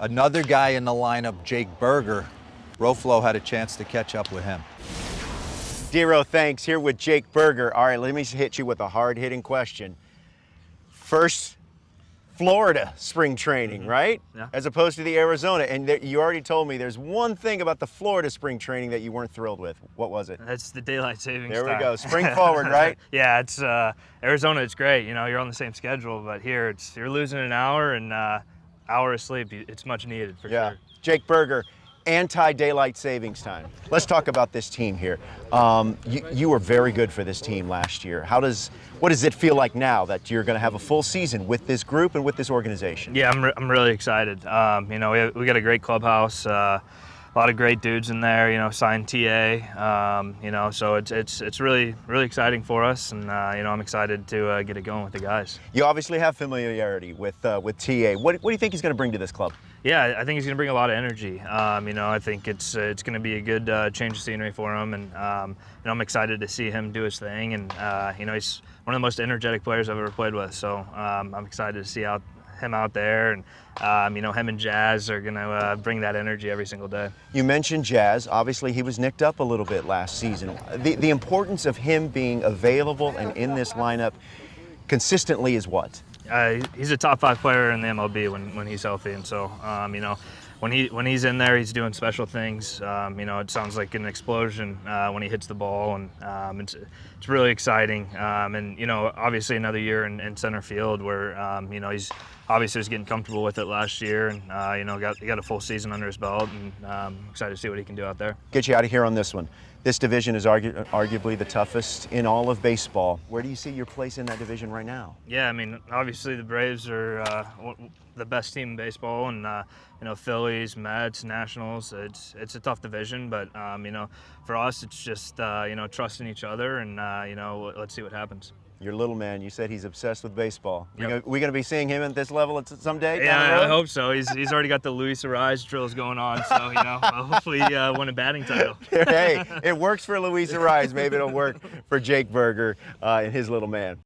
Another guy in the lineup, Jake Berger. Roflo had a chance to catch up with him. Dero, thanks. Here with Jake Berger. All right, let me hit you with a hard-hitting question. First Florida spring training, right? Yeah. As opposed to the Arizona. And you already told me there's one thing about the Florida spring training that you weren't thrilled with. What was it? That's the daylight savings There we time. go. Spring forward, right? Yeah, it's Arizona. It's great. You know, you're on the same schedule, but here you're losing an hour and hour of sleep. It's much needed for sure. Jake Berger, anti-daylight savings time. Let's talk about this team here. You were very good for this team last year. What does it feel like now that you're going to have a full season with this group and with this organization? Yeah, I'm really excited. You know, we got a great clubhouse. A lot of great dudes in there. You know, signed TA. You know, so it's really exciting for us, and you know, I'm excited to get it going with the guys. You obviously have familiarity with TA. What do you think he's going to bring to this club? Yeah, I think he's going to bring a lot of energy. You know, I think it's going to be a good change of scenery for him, and you know, I'm excited to see him do his thing. And you know, he's one of the most energetic players I've ever played with. So I'm excited to see him out there, and you know, him and Jazz are going to bring that energy every single day. You mentioned Jazz. Obviously, he was nicked up a little bit last season. The importance of him being available and in this lineup consistently is what? He's a top 5 player in the MLB when he's healthy, and so you know, when he's in there, he's doing special things. You know, it sounds like an explosion when he hits the ball, and it's really exciting. And you know, obviously another year in center field where you know, he's obviously was getting comfortable with it last year, and you know, got a full season under his belt, and excited to see what he can do out there. Get you out of here on this one. This division is arguably the toughest in all of baseball. Where do you see your place in that division right now? Yeah, I mean, obviously the Braves are the best team in baseball, and you know, Phillies, Mets, Nationals. It's a tough division, but you know, for us, it's just you know, trusting each other, and you know, let's see what happens. Your little man, you said he's obsessed with baseball. Yep. We going to be seeing him at this level someday? Yeah, I hope so. He's already got the Luis Ariz drills going on, so you know, hopefully win a batting title. Hey, it works for Luis Ariz. Maybe it'll work for Jake Berger and his little man.